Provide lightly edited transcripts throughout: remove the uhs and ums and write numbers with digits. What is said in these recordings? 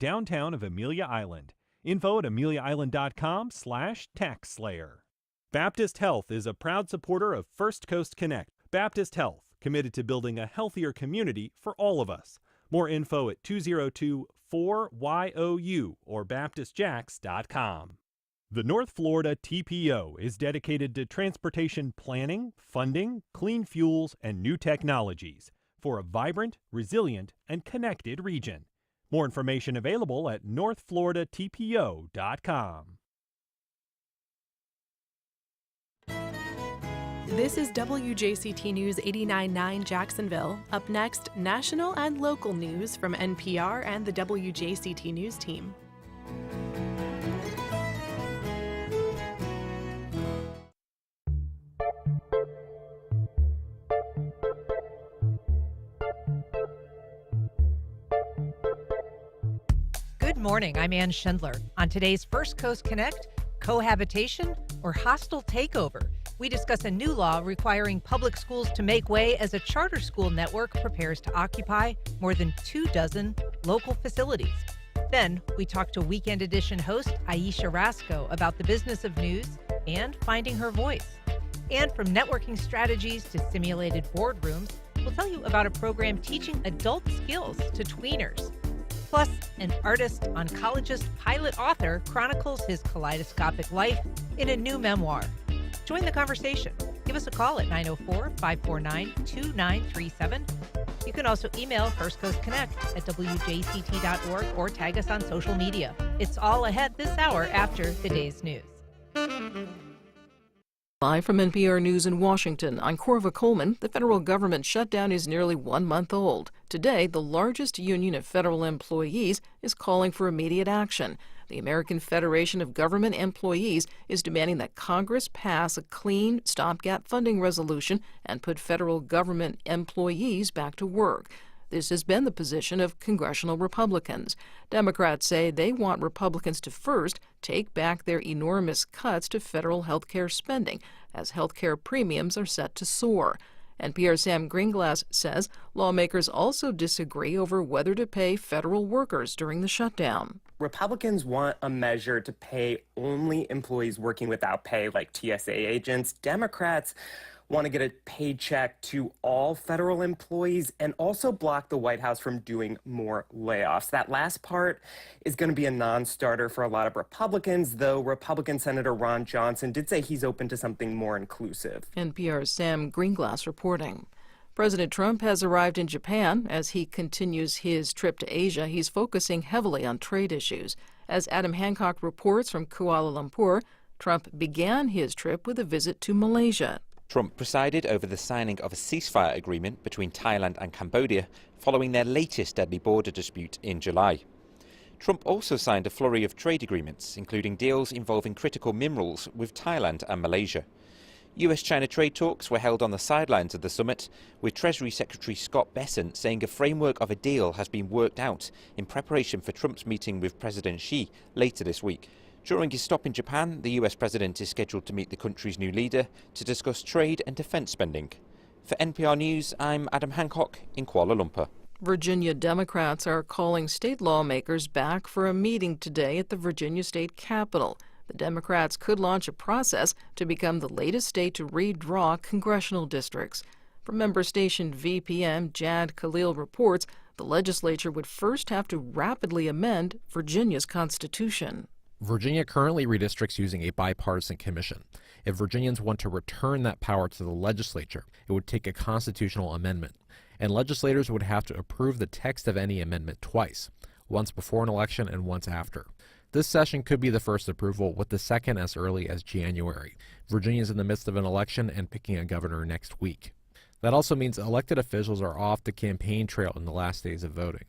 downtown of Amelia Island. Info at ameliaisland.com/taxslayer. Baptist Health is a proud supporter of First Coast Connect. Baptist Health, committed to building a healthier community for all of us. More info at 202-4YOU or baptistjacks.com. The North Florida TPO is dedicated to transportation planning, funding, clean fuels, and new technologies for a vibrant, resilient, and connected region. More information available at northfloridatpo.com. This is WJCT News 89.9 Jacksonville. Up next, national and local news from NPR and the WJCT News team. Good morning, I'm Ann Schindler. On today's First Coast Connect, cohabitation or hostile takeover. We discuss a new law requiring public schools to make way as a charter school network prepares to occupy more than 24 local facilities. Then we talk to Weekend Edition host Ayesha Rascoe about the business of news and finding her voice. And from networking strategies to simulated boardrooms, we'll tell you about a program teaching adult skills to tweeners. Plus, an artist, oncologist, pilot author chronicles his kaleidoscopic life in a new memoir. Join the conversation. Give us a call at 904-549-2937. You can also email First Coast Connect at WJCT.org or tag us on social media. It's all ahead this hour after the day's news. Live from NPR News in Washington, I'm Corva Coleman. The federal government shutdown is nearly 1 month old. Today, the largest union of federal employees is calling for immediate action. The American Federation of Government Employees is demanding that Congress pass a clean stopgap funding resolution and put federal government employees back to work. This has been the position of congressional Republicans. Democrats say they want Republicans to first take back their enormous cuts to federal health care spending, as health care premiums are set to soar. NPR's Sam Greenglass says lawmakers also disagree over whether to pay federal workers during the shutdown. Republicans want a measure to pay only employees working without pay, like TSA agents. Democrats want to get a paycheck to all federal employees and also block the White House from doing more layoffs. That last part is going to be a non-starter for a lot of Republicans, though Republican Senator Ron Johnson did say he's open to something more inclusive. NPR's Sam Greenglass reporting. President Trump has arrived in Japan. As he continues his trip to Asia, he's focusing heavily on trade issues. As Adam Hancock reports from Kuala Lumpur, Trump began his trip with a visit to Malaysia. Trump presided over the signing of a ceasefire agreement between Thailand and Cambodia following their latest deadly border dispute in July. Trump also signed a flurry of trade agreements, including deals involving critical minerals with Thailand and Malaysia. US-China trade talks were held on the sidelines of the summit, with Treasury Secretary Scott Bessent saying a framework of a deal has been worked out in preparation for Trump's meeting with President Xi later this week. During his stop in Japan, the US president is scheduled to meet the country's new leader to discuss trade and defense spending. For NPR News, I'm Adam Hancock in Kuala Lumpur. Virginia Democrats are calling state lawmakers back for a meeting today at the Virginia State Capitol. The Democrats could launch a process to become the latest state to redraw congressional districts. From member station VPM, Jad Khalil reports the legislature would first have to rapidly amend Virginia's constitution. Virginia currently redistricts using a bipartisan commission. If Virginians want to return that power to the legislature, it would take a constitutional amendment. And legislators would have to approve the text of any amendment twice, once before an election and once after. This session could be the first approval, with the second as early as January. Virginia is in the midst of an election and picking a governor next week. That also means elected officials are off the campaign trail in the last days of voting.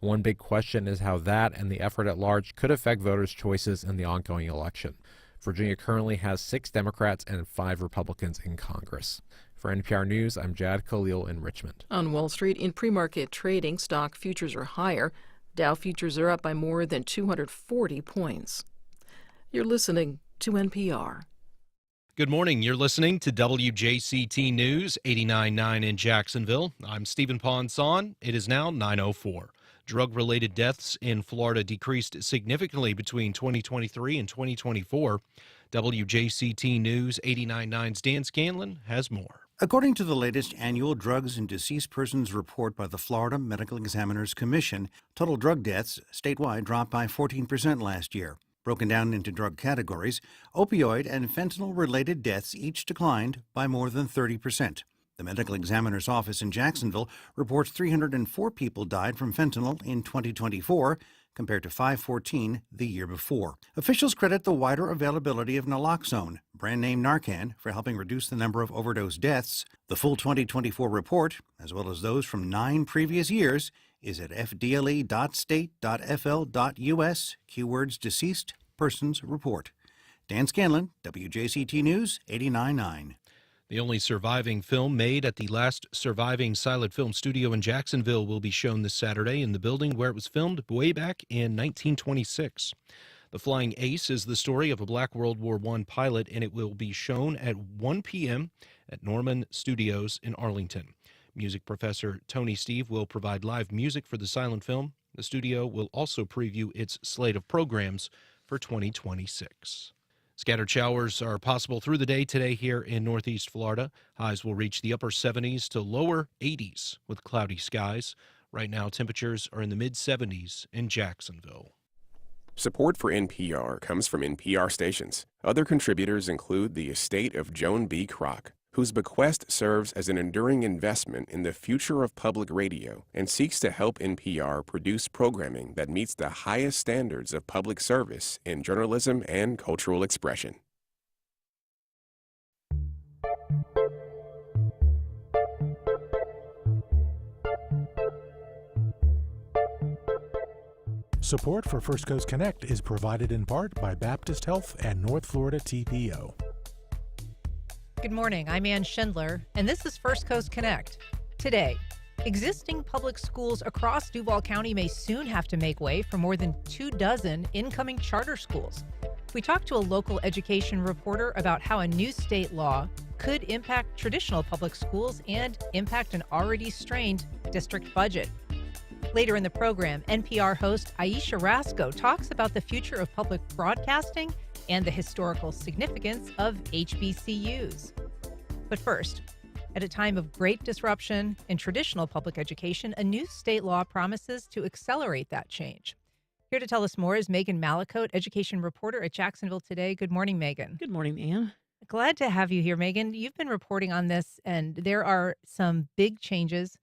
One big question is how that and the effort at large could affect voters' choices in the ongoing election. Virginia currently has 6 Democrats and 5 Republicans in Congress. For NPR News, I'm Jad Khalil in Richmond. On Wall Street, in pre-market trading, stock futures are higher. Dow futures are up by more than 240 points. You're listening to NPR. Good morning. You're listening to WJCT News 89.9 in Jacksonville. I'm Stephen Ponson. It is now 9:04. Drug-related deaths in Florida decreased significantly between 2023 and 2024. WJCT News 89.9's Dan Scanlon has more. According to the latest annual Drugs and Deceased Persons report by the Florida Medical Examiners Commission, total drug deaths statewide dropped by 14% last year. Broken down into drug categories, opioid and fentanyl-related deaths each declined by more than 30%. The Medical Examiner's Office in Jacksonville reports 304 people died from fentanyl in 2024, compared to 514 the year before. Officials credit the wider availability of naloxone, brand name Narcan, for helping reduce the number of overdose deaths. The full 2024 report, as well as those from 9 previous years, is at fdle.state.fl.us, keywords deceased persons report. Dan Scanlon, WJCT News 89.9. The only surviving film made at the last surviving silent film studio in Jacksonville will be shown this Saturday in the building where it was filmed way back in 1926. The Flying Ace is the story of a Black World War I pilot, and it will be shown at 1 p.m. at Norman Studios in Arlington. Music professor Tony Steve will provide live music for the silent film. The studio will also preview its slate of programs for 2026. Scattered showers are possible through the day today here in Northeast Florida. Highs will reach the upper 70s to lower 80s with cloudy skies. Right now, temperatures are in the mid-70s in Jacksonville. Support for NPR comes from NPR stations. Other contributors include the estate of Joan B. Kroc, whose bequest serves as an enduring investment in the future of public radio and seeks to help NPR produce programming that meets the highest standards of public service in journalism and cultural expression. Support for First Coast Connect is provided in part by Baptist Health and North Florida TPO. Good morning, I'm Ann Schindler, and this is First Coast Connect. Today, existing public schools across Duval County may soon have to make way for more than 24 incoming charter schools. We talked to a local education reporter about how a new state law could impact traditional public schools and impact an already strained district budget. Later in the program, NPR host Ayesha Rascoe talks about the future of public broadcasting and the historical significance of HBCUs. But first, at a time of great disruption in traditional public education, a new state law promises to accelerate that change. Here to tell us more is Megan Mallicoat, education reporter at Jacksonville Today. Good morning, Megan. Good morning, Ann. Glad to have you here, Megan. You've been reporting on this, and there are some big changes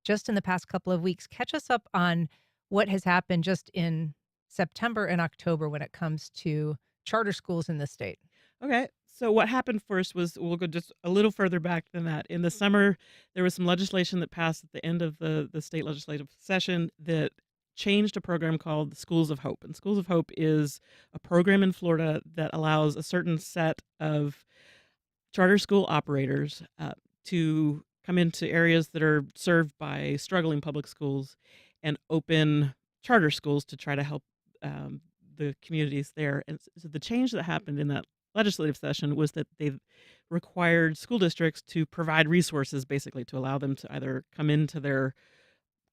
just in the past couple of weeks. Catch us up on what has happened just in September and October when it comes to charter schools in the state. Okay, so what happened first was, we'll go just a little further back than that. In the summer, there was some legislation that passed at the end of the state legislative session that changed a program called the Schools of Hope. And Schools of Hope is a program in Florida that allows a certain set of charter school operators to come into areas that are served by struggling public schools and open charter schools to try to help the communities there. And so the change that happened in that legislative session was that they required school districts to provide resources, basically, to allow them to either come into their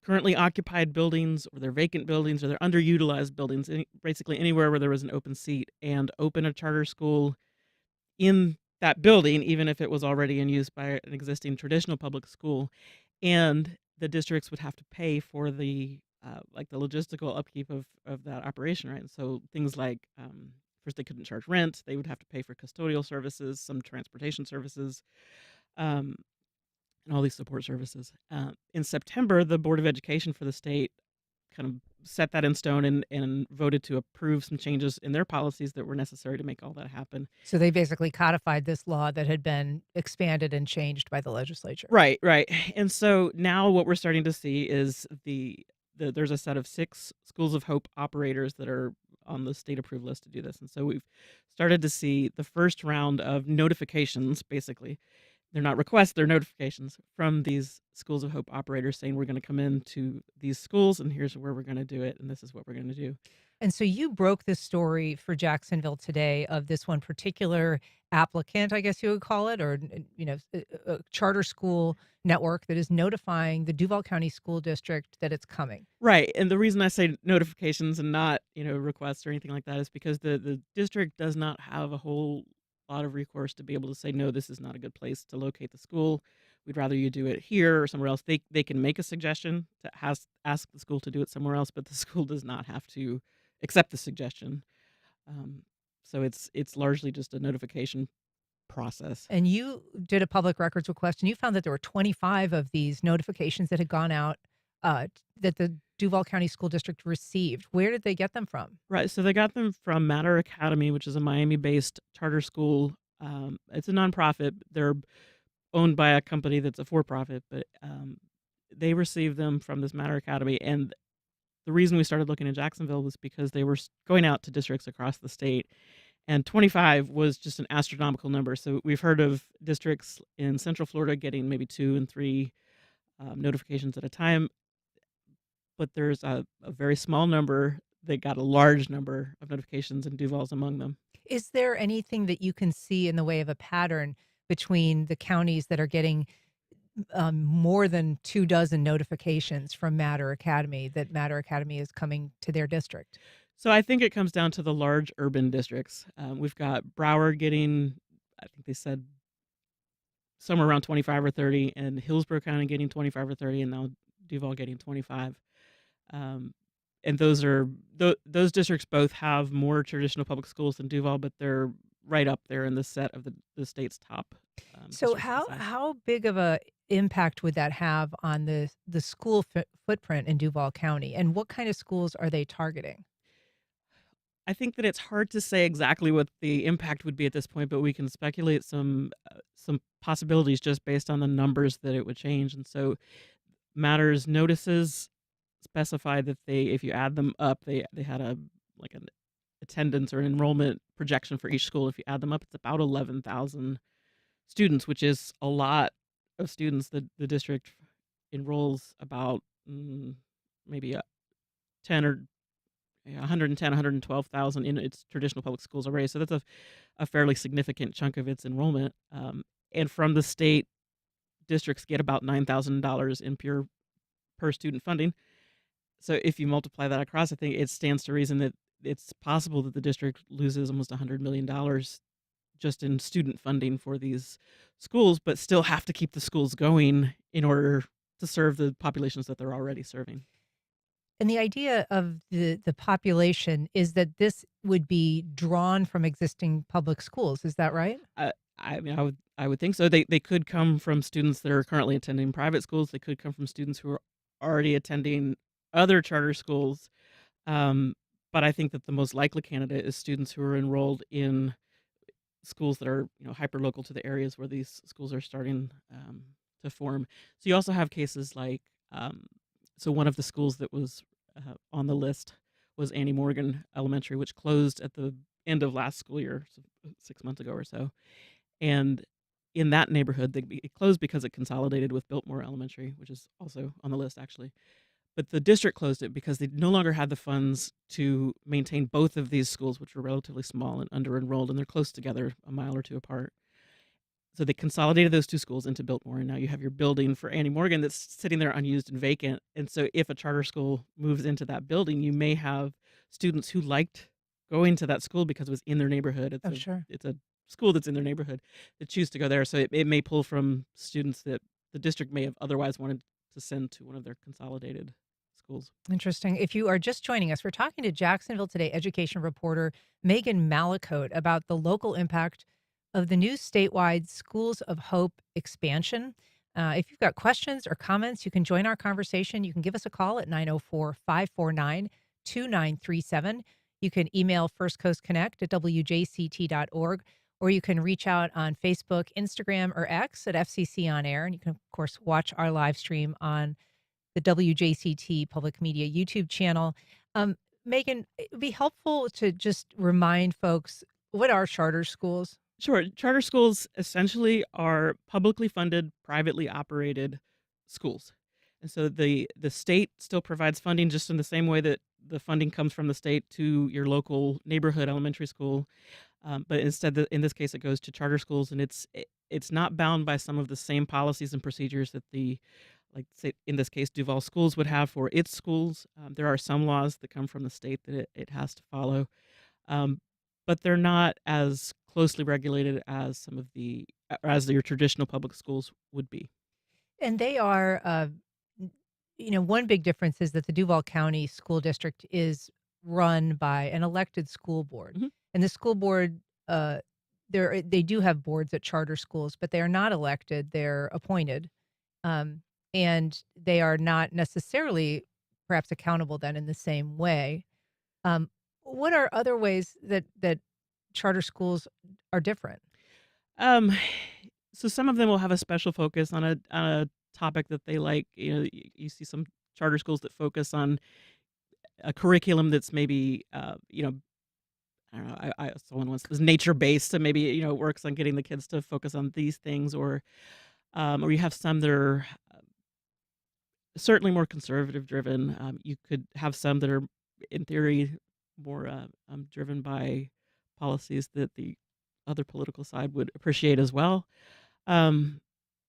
currently occupied buildings or their vacant buildings or their underutilized buildings, basically anywhere where there was an open seat, and open a charter school in that building, even if it was already in use by an existing traditional public school. And the districts would have to pay for the the logistical upkeep of that operation, right? And so things like, first, they couldn't charge rent. They would have to pay for custodial services, some transportation services, and all these support services. In September, the Board of Education for the state kind of set that in stone and voted to approve some changes in their policies that were necessary to make all that happen. So they basically codified this law that had been expanded and changed by the legislature. Right. And so now what we're starting to see is there's a set of 6 Schools of Hope operators that are on the state approved list to do this. And so we've started to see the first round of notifications, basically. They're not requests, they're notifications from these Schools of Hope operators saying, we're going to come into these schools and here's where we're going to do it and this is what we're going to do. And so you broke this story for Jacksonville Today of this one particular applicant, I guess you would call it, or a charter school network that is notifying the Duval County School District that it's coming. Right. And the reason I say notifications and not, requests or anything like that is because the district does not have a whole lot of recourse to be able to say, no, this is not a good place to locate the school. We'd rather you do it here or somewhere else. They can make a suggestion to ask the school to do it somewhere else, but the school does not have to accept the suggestion. So it's largely just a notification process. And you did a public records request, and you found that there were 25 of these notifications that had gone out that the Duval County School District received. Where did they get them from? Right. So they got them from Matter Academy, which is a Miami-based charter school. It's a nonprofit. They're owned by a company that's a for-profit, but they received them from this Matter Academy. And the reason we started looking in Jacksonville was because they were going out to districts across the state. And 25 was just an astronomical number. So we've heard of districts in Central Florida getting maybe 2 and 3 notifications at a time. But there's a very small number that got a large number of notifications, and Duval's among them. Is there anything that you can see in the way of a pattern between the counties that are getting more than 24 notifications from Matter Academy that Matter Academy is coming to their district? So I think it comes down to the large urban districts. We've got Broward getting, I think they said somewhere around 25 or 30, and Hillsborough County getting 25 or 30, and now Duval getting 25. And those districts both have more traditional public schools than Duval, but they're right up there in the set of the state's top. So how big of a impact would that have on the school footprint in Duval County, and what kind of schools are they targeting? I think that it's hard to say exactly what the impact would be at this point, but we can speculate some possibilities just based on the numbers that it would change. And so Matter's notices specify that if you add them up, they had an attendance or an enrollment projection for each school. If you add them up, it's about 11,000 students, which is a lot of students. The district enrolls about maybe 10 or 110, 112,000 in its traditional public schools already. So that's a fairly significant chunk of its enrollment. And from the state, districts get about $9,000 in pure per student funding. So if you multiply that across, I think it stands to reason that it's possible that the district loses almost $100 million just in student funding for these schools, but still have to keep the schools going in order to serve the populations that they're already serving. And the idea of the population is that this would be drawn from existing public schools. Is that right? I would think so. They could come from students that are currently attending private schools. They could come from students who are already attending other charter schools. But I think that the most likely candidate is students who are enrolled in schools that are hyper local to the areas where these schools are starting to form. So you also have cases like so one of the schools that was on the list was Annie Morgan Elementary, which closed at the end of last school year, so 6 months ago or so. And in that neighborhood, it closed because it consolidated with Biltmore Elementary, which is also on the list, actually. But the district closed it because they no longer had the funds to maintain both of these schools, which were relatively small and under-enrolled, and they're close together, a mile or two apart. So they consolidated those two schools into Biltmore, and now you have your building for Annie Morgan that's sitting there unused and vacant. And so if a charter school moves into that building, you may have students who liked going to that school because it was in their neighborhood. It's a school that's in their neighborhood that choose to go there. So it may pull from students that the district may have otherwise wanted to send to one of their consolidated schools. Interesting. If you are just joining us, we're talking to Jacksonville Today education reporter Megan Mallicoat about the local impact of the new statewide Schools of Hope expansion. If you've got questions or comments, you can join our conversation. You can give us a call at 904-549-2937. You can email First Coast Connect at WJCT.org, or you can reach out on Facebook, Instagram, or X at FCC On Air. And you can, of course, watch our live stream on the WJCT Public Media YouTube channel. Megan, it would be helpful to just remind folks, what are charter schools? Sure. Charter schools essentially are publicly funded, privately operated schools. And so the state still provides funding just in the same way that the funding comes from the state to your local neighborhood elementary school, but instead, in this case, it goes to charter schools, and it's not bound by some of the same policies and procedures that like say in this case, Duval Schools would have for its schools. There are some laws that come from the state that it has to follow, um, but they're not as closely regulated as some of as your traditional public schools would be. And they are, one big difference is that the Duval County School District is run by an elected school board. Mhm. And the school board, they do have boards at charter schools, but they are not elected, they're appointed. Um, and they are not necessarily perhaps accountable then in the same way. Um, what are other ways that charter schools are different? Um, so some of them will have a special focus on a topic that they like. You see some charter schools that focus on a curriculum that's maybe I don't know. Someone once was nature based, so maybe works on getting the kids to focus on these things, or you have some that are certainly more conservative driven. You could have some that are, in theory, more driven by policies that the other political side would appreciate as well. Um,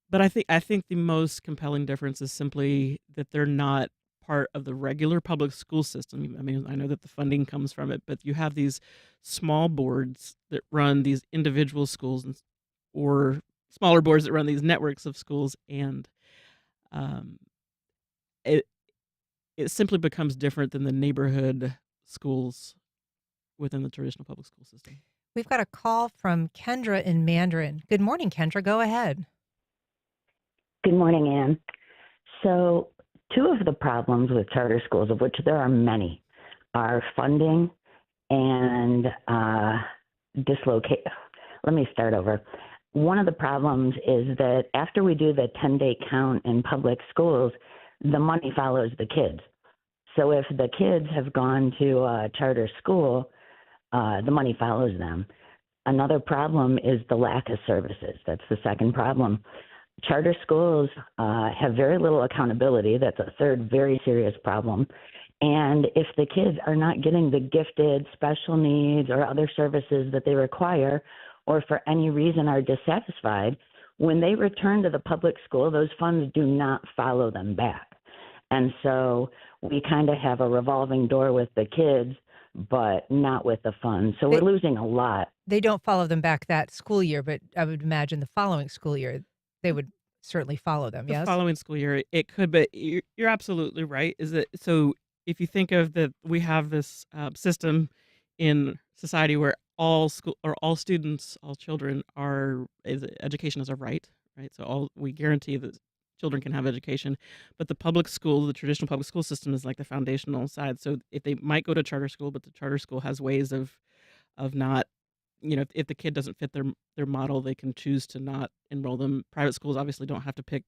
but I think the most compelling difference is simply that they're not part of the regular public school system. I mean, I know that the funding comes from it, but you have these small boards that run these individual schools, or smaller boards that run these networks of schools, and um, it it simply becomes different than the neighborhood schools within the traditional public school system. We've got a call from Kendra in Mandarin. Good morning, Kendra. Go ahead. Good morning, Ann. So, two of the problems with charter schools, of which there are many, are funding and dislocate. Let me start over. One of the problems is that after we do the 10-day count in public schools, the money follows the kids. So if the kids have gone to a charter school, the money follows them. Another problem is the lack of services. That's the second problem. Charter schools have very little accountability. That's a third very serious problem. And if the kids are not getting the gifted special needs or other services that they require, or for any reason are dissatisfied, when they return to the public school, those funds do not follow them back. And so we kind of have a revolving door with the kids, but not with the funds. So we're losing a lot. They don't follow them back that school year, but I would imagine the following school year, they would certainly follow them, The yes? following school year, it could, but you're absolutely right. Is it so? If you think of that, we have this system in society where all students, all children education is a right, right? So we guarantee that children can have education, but the public school, the traditional public school system, is like the foundational side. So if they might go to charter school, but the charter school has ways of not, if the kid doesn't fit their model, they can choose to not enroll them. Private schools obviously don't have to pick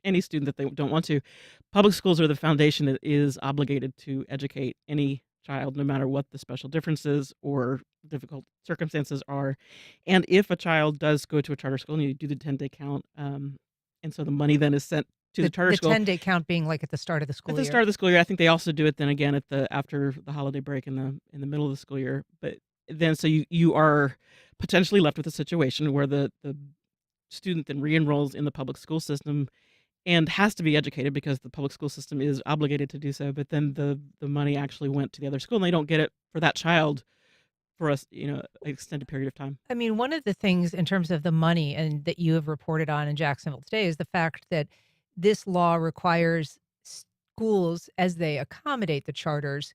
any student that they don't want to. Public schools are the foundation that is obligated to educate any child, no matter what the special differences or difficult circumstances are. And if a child does go to a charter school, and you do the 10-day count, and so the money then is sent to the charter school. The 10-day count being like at the start of the school year. At the start of the school year. I think they also do it then again after the holiday break in the middle of the school year. But then so you are potentially left with a situation where the student then re-enrolls in the public school system and has to be educated because the public school system is obligated to do so. But then the money actually went to the other school, and they don't get it for that child for an extended period of time. I mean, one of the things in terms of the money and that you have reported on in Jacksonville Today is the fact that this law requires schools, as they accommodate the charters,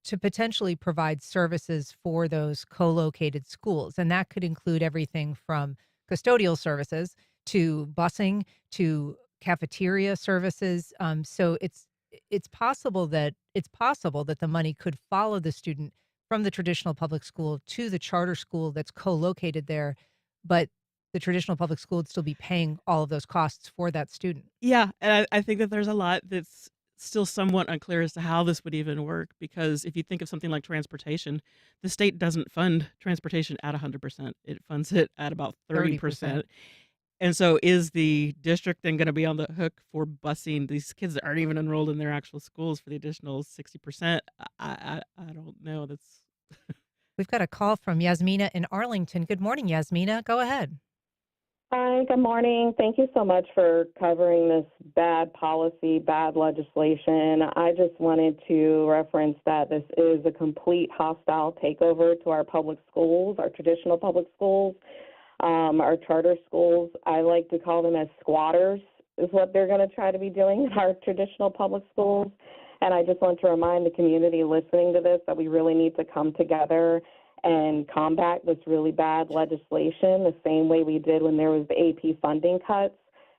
to potentially provide services for those co-located schools. And that could include everything from custodial services to busing to cafeteria services. So it's possible that the money could follow the student from the traditional public school to the charter school that's co-located there, but the traditional public school would still be paying all of those costs for that student. Yeah, and I think that there's a lot that's still somewhat unclear as to how this would even work, because if you think of something like transportation, the state doesn't fund transportation at 100%. It funds it at about 30%. And so is the district then going to be on the hook for busing these kids that aren't even enrolled in their actual schools for the additional 60%? I don't know. That's We've got a call from Yasmina in Arlington. Good morning, Yasmina. Go ahead. Hi, good morning. Thank you so much for covering this bad policy, bad legislation. I just wanted to reference that this is a complete hostile takeover to our public schools, our traditional public schools, our charter schools. I like to call them as squatters, is what they're going to try to be doing in our traditional public schools. And I just want to remind the community listening to this that we really need to come together and combat this really bad legislation the same way we did when there was the AP funding cuts.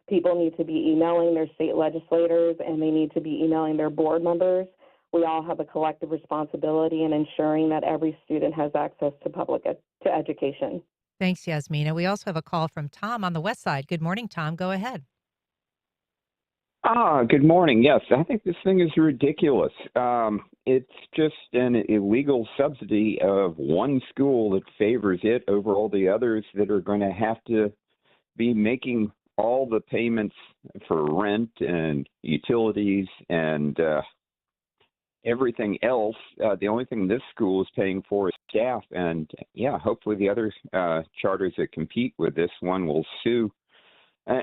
People need to be emailing their state legislators and they need to be emailing their board members. We all have a collective responsibility in ensuring that every student has access to education. Thanks, Yasmina. We also have a call from Tom on the west side. Good morning, Tom. Go ahead. Good morning. Yes, I think this thing is ridiculous. It's just an illegal subsidy of one school that favors it over all the others that are going to have to be making all the payments for rent and utilities and everything else. The only thing this school is paying for is staff. And yeah, hopefully the other charters that compete with this one will sue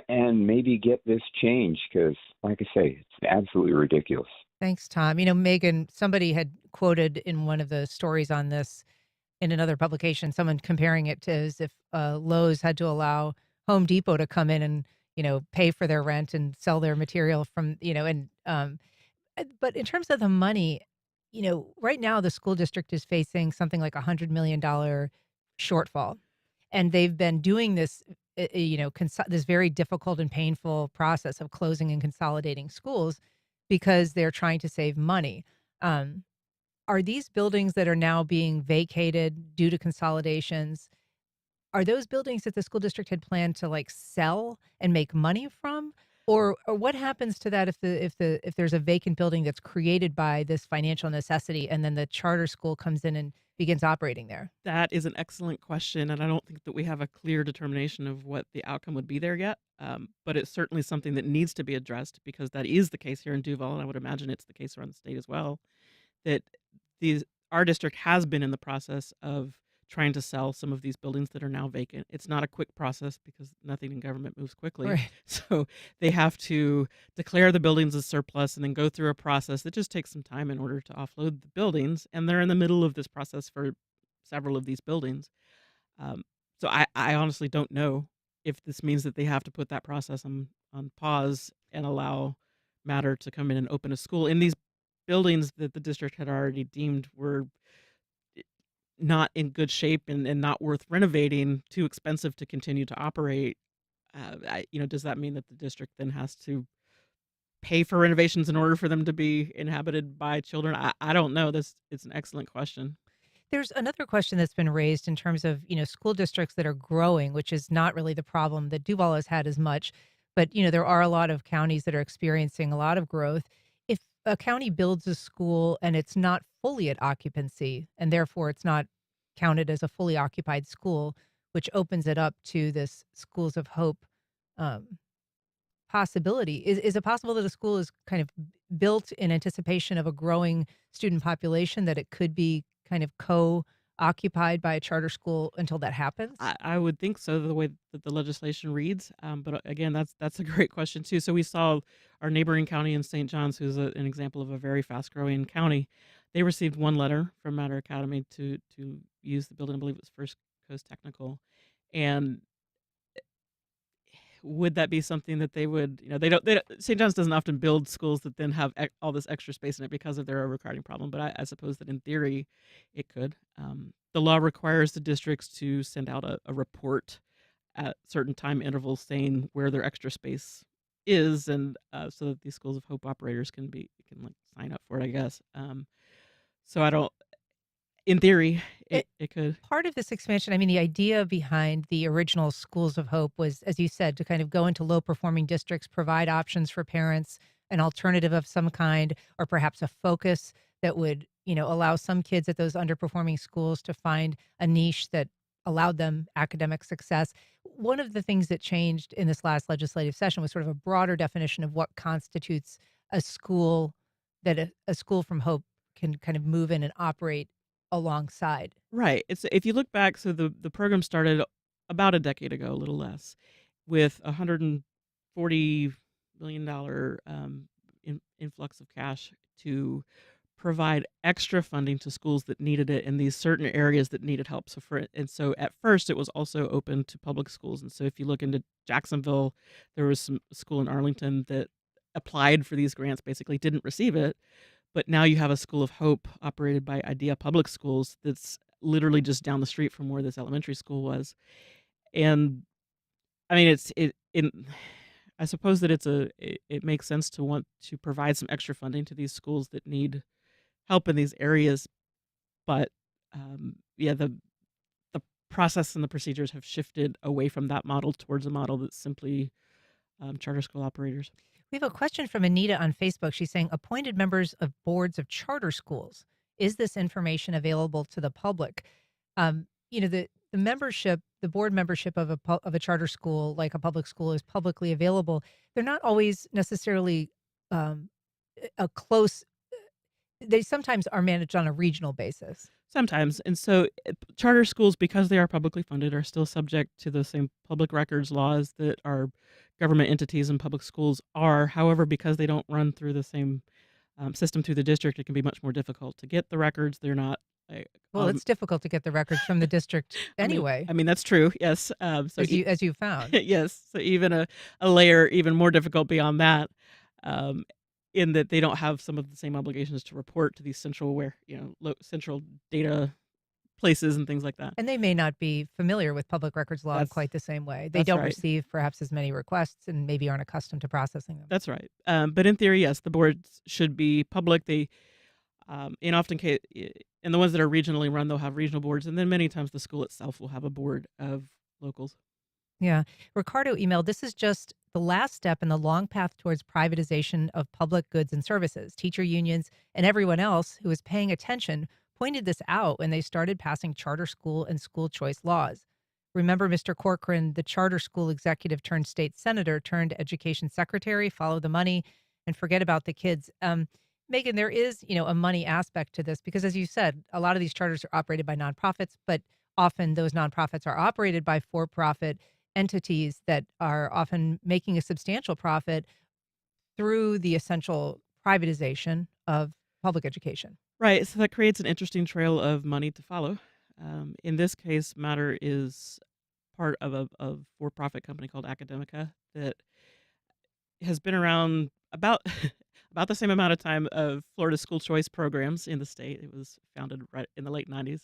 and maybe get this changed because, like I say, it's absolutely ridiculous. Thanks, Tom. Megan, somebody had quoted in one of the stories on this in another publication, someone comparing it to as if Lowe's had to allow Home Depot to come in and, pay for their rent and sell their material from, but in terms of the money, right now the school district is facing something like $100 million shortfall. And they've been doing this, this very difficult and painful process of closing and consolidating schools because they're trying to save money. Are these buildings that are now being vacated due to consolidations, are those buildings that the school district had planned to sell and make money from? Or what happens to that if there's a vacant building that's created by this financial necessity and then the charter school comes in and begins operating there? That is an excellent question, and I don't think that we have a clear determination of what the outcome would be there yet. But it's certainly something that needs to be addressed because that is the case here in Duval, and I would imagine it's the case around the state as well. That our district has been in the process of trying to sell some of these buildings that are now vacant. It's not a quick process because nothing in government moves quickly. Right. So they have to declare the buildings as surplus and then go through a process that just takes some time in order to offload the buildings. And they're in the middle of this process for several of these buildings. So I honestly don't know if this means that they have to put that process on pause and allow Matter to come in and open a school in these buildings that the district had already deemed were not in good shape and not worth renovating, too expensive to continue to operate. Does that mean that the district then has to pay for renovations in order for them to be inhabited by children? I don't know. It's an excellent question. There's another question that's been raised in terms of, school districts that are growing, which is not really the problem that Duval has had as much. But, there are a lot of counties that are experiencing a lot of growth. If a county builds a school and it's not fully at occupancy, and therefore it's not counted as a fully occupied school, which opens it up to this schools of hope possibility. Is it possible that a school is kind of built in anticipation of a growing student population, that it could be kind of co-occupied by a charter school until that happens? I would think so, the way that the legislation reads. But again, that's a great question too. So we saw our neighboring county in St. John's, who's an example of a very fast-growing county. They received one letter from Matter Academy to use the building. I believe it was First Coast Technical, and would that be something that they would? They don't. St. John's doesn't often build schools that then have all this extra space in it because of their overcrowding problem. But I suppose that in theory, it could. The law requires the districts to send out a report at certain time intervals saying where their extra space is, and so that these schools of hope operators can sign up for it, I guess. So I don't. In theory, it could. Part of this expansion, the idea behind the original Schools of Hope was, as you said, to kind of go into low-performing districts, provide options for parents, an alternative of some kind, or perhaps a focus that would, allow some kids at those underperforming schools to find a niche that allowed them academic success. One of the things that changed in this last legislative session was sort of a broader definition of what constitutes a school that a school from Hope can kind of move in and operate alongside. Right. It's if you look back, so the program started about a decade ago, a little less, with $140 million influx of cash to provide extra funding to schools that needed it in these certain areas that needed help. So at first it was also open to public schools. And so if you look into Jacksonville, there was some school in Arlington that applied for these grants, basically didn't receive it. But now you have a School of Hope operated by Idea Public Schools that's literally just down the street from where this elementary school was. And I mean, I suppose that it makes sense to want to provide some extra funding to these schools that need help in these areas. But yeah, the process and the procedures have shifted away from that model towards a model that's simply charter school operators. We have a question from Anita on Facebook. She's saying, appointed members of boards of charter schools. Is this information available to the public? The membership, the board membership of a charter school, like a public school, is publicly available. They're not always necessarily a close. They sometimes are managed on a regional basis. Sometimes. And so charter schools, because they are publicly funded, are still subject to the same public records laws that our government entities and public schools are. However, because they don't run through the same system through the district, it can be much more difficult to get the records. They're not. Well, it's difficult to get the records from the district anyway. I mean that's true. Yes. As you found. Yes. So even a layer even more difficult beyond that. In that they don't have some of the same obligations to report to these central central data places and things like that. And they may not be familiar with public records law in quite the same way. They don't receive perhaps as many requests and maybe aren't accustomed to processing them. That's right. But in theory, yes, the boards should be public. They, in the ones that are regionally run, they'll have regional boards. And then many times the school itself will have a board of locals. Yeah. Ricardo emailed, this is just the last step in the long path towards privatization of public goods and services. Teacher unions and everyone else who is paying attention pointed this out when they started passing charter school and school choice laws. Remember Mr. Corcoran, the charter school executive turned state senator turned education secretary, follow the money and forget about the kids. Megan, there is, a money aspect to this because, as you said, a lot of these charters are operated by nonprofits, but often those nonprofits are operated by for-profit entities that are often making a substantial profit through the essential privatization of public education. Right. So that creates an interesting trail of money to follow. In this case, Matter is part of a for-profit company called Academica that has been around about about the same amount of time of Florida school choice programs in the state. It was founded right in the late 90s.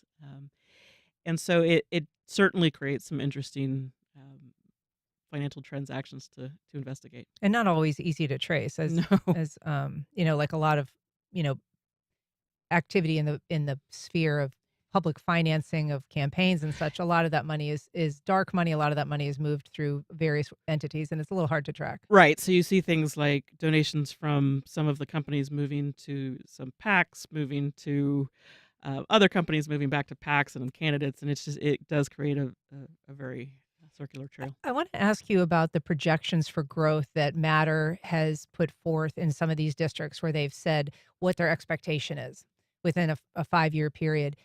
And so it certainly creates some interesting financial transactions to investigate. And not always easy to trace as like a lot of, activity in the sphere of public financing of campaigns and such. A lot of that money is dark money. A lot of that money is moved through various entities, and it's a little hard to track. Right. So you see things like donations from some of the companies moving to some PACs, moving to other companies moving back to PACs and candidates, and it does create a very circular trail. I want to ask you about the projections for growth that Matter has put forth in some of these districts where they've said what their expectation is within a 5-year period.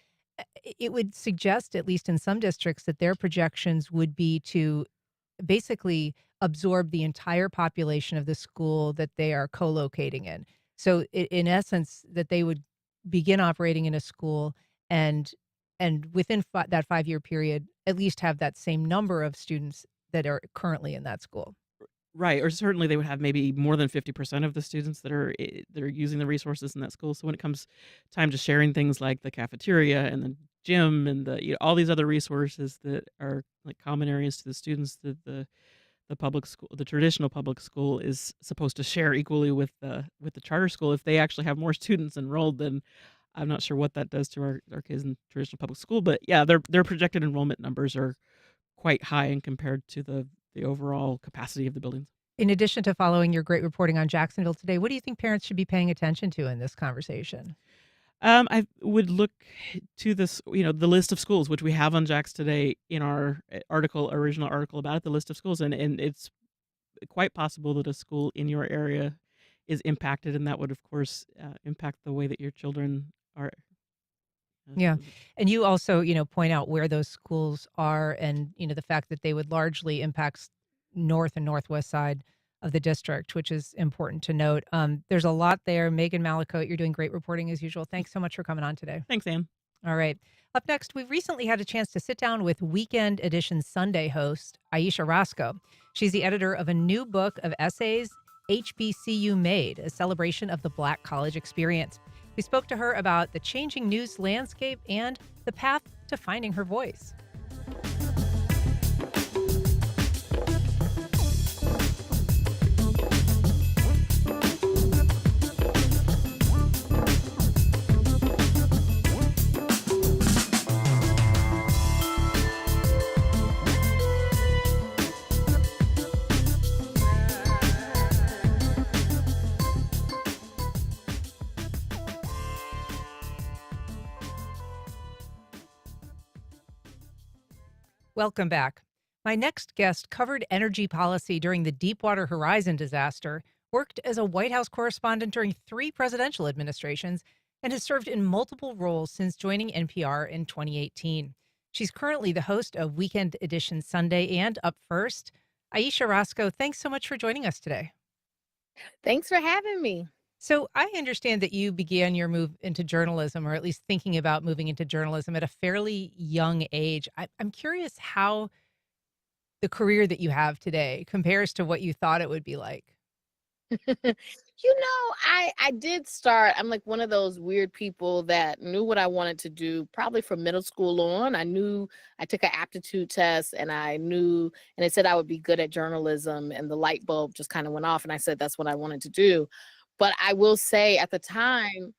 It would suggest, at least in some districts, that their projections would be to basically absorb the entire population of the school that they are co-locating in. So in essence, that they would begin operating in a school and within that 5-year period, at least have that same number of students that are currently in that school. Right, or certainly they would have maybe more than 50% of the students that are using the resources in that school. So when it comes time to sharing things like the cafeteria and the gym and all these other resources that are like common areas to the students that the public school, the traditional public school, is supposed to share equally with the charter school, if they actually have more students enrolled, then I'm not sure what that does to our kids in traditional public school. But yeah, their projected enrollment numbers are quite high and compared to the overall capacity of the buildings. In addition to following your great reporting on Jacksonville Today, what do you think parents should be paying attention to in this conversation? I would look to this, the list of schools, which we have on Jax Today in our original article about it, the list of schools, and it's quite possible that a school in your area is impacted, and that would, of course, impact the way that your children are. Yeah. And you also, point out where those schools are and, the fact that they would largely impact north and northwest side of the district, which is important to note. There's a lot there. Megan Mallicoat, you're doing great reporting as usual. Thanks so much for coming on today. Thanks, Ann. All right. Up next, we've recently had a chance to sit down with Weekend Edition Sunday host Ayesha Rascoe. She's the editor of a new book of essays, HBCU Made, a celebration of the Black college experience. We spoke to her about the changing news landscape and the path to finding her voice. Welcome back. My next guest covered energy policy during the Deepwater Horizon disaster, worked as a White House correspondent during 3 presidential administrations, and has served in multiple roles since joining NPR in 2018. She's currently the host of Weekend Edition Sunday and Up First. Ayesha Rascoe, thanks so much for joining us today. Thanks for having me. So I understand that you began your move into journalism, or at least thinking about moving into journalism, at a fairly young age. I'm curious how the career that you have today compares to what you thought it would be like. I did start, I'm like one of those weird people that knew what I wanted to do probably from middle school on. I knew I took an aptitude test and and it said I would be good at journalism, and the light bulb just kind of went off and I said that's what I wanted to do. But I will say at the time,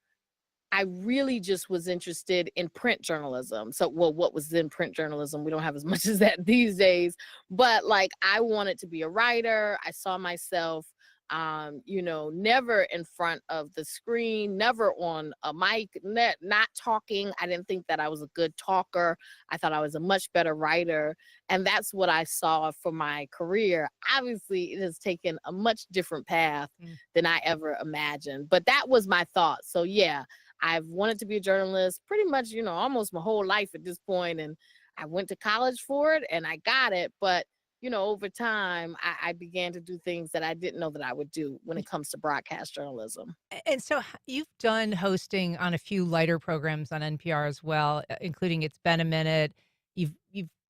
I really just was interested in print journalism. So, what was in print journalism? We don't have as much as that these days. But like, I wanted to be a writer. I saw myself, never in front of the screen, never on a mic, not talking. I didn't think that I was a good talker. I thought I was a much better writer. And that's what I saw for my career. Obviously, it has taken a much different path than I ever imagined. But that was my thought. So, yeah, I've wanted to be a journalist pretty much, almost my whole life at this point. And I went to college for it and I got it. But over time, I began to do things that I didn't know that I would do when it comes to broadcast journalism. And so you've done hosting on a few lighter programs on NPR as well, including It's Been a Minute. You've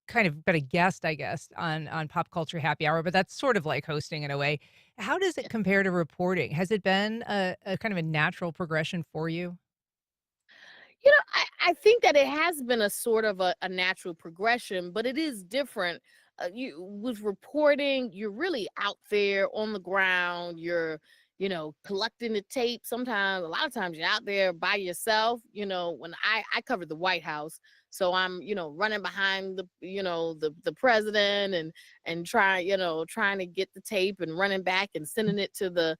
kind of been a guest, I guess, on Pop Culture Happy Hour, but that's sort of like hosting in a way. How does it compare to reporting? Has it been a kind of a natural progression for you? I think that it has been a sort of a natural progression, but it is different. With reporting, you're really out there on the ground. You're, collecting the tape. Sometimes, a lot of times, you're out there by yourself. When I covered the White House, so I'm, running behind the president and trying to get the tape and running back and sending it to the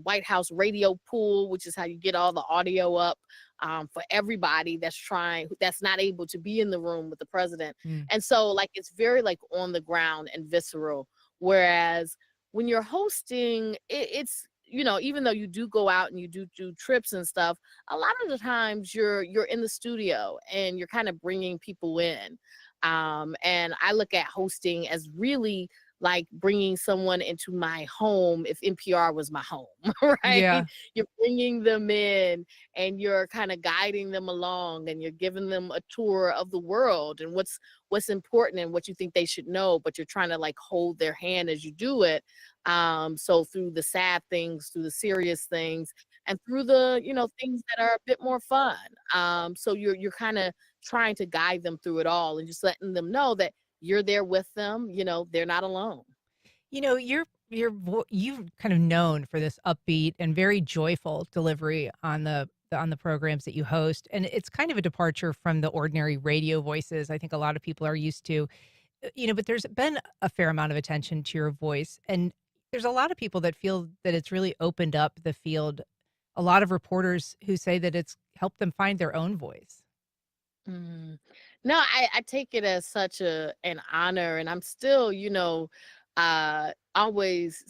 White House radio pool, which is how you get all the audio up. For everybody that's not able to be in the room with the president. And so like, it's very like on the ground and visceral. Whereas when you're hosting, it's, even though you do go out and you do trips and stuff, a lot of the times you're in the studio and you're kind of bringing people in. And I look at hosting as really like bringing someone into my home if NPR was my home, right? Yeah. You're bringing them in and you're kind of guiding them along and you're giving them a tour of the world and what's important and what you think they should know, but you're trying to like hold their hand as you do it. So through the sad things, through the serious things, and through the, things that are a bit more fun. So you're kind of trying to guide them through it all and just letting them know that you're there with them, they're not alone. You're kind of known for this upbeat and very joyful delivery on the programs that you host, and it's kind of a departure from the ordinary radio voices I think a lot of people are used to. But there's been a fair amount of attention to your voice, and there's a lot of people that feel that it's really opened up the field. A lot of reporters who say that it's help them find their own voice? Mm. No, I take it as such an honor, and I'm still, always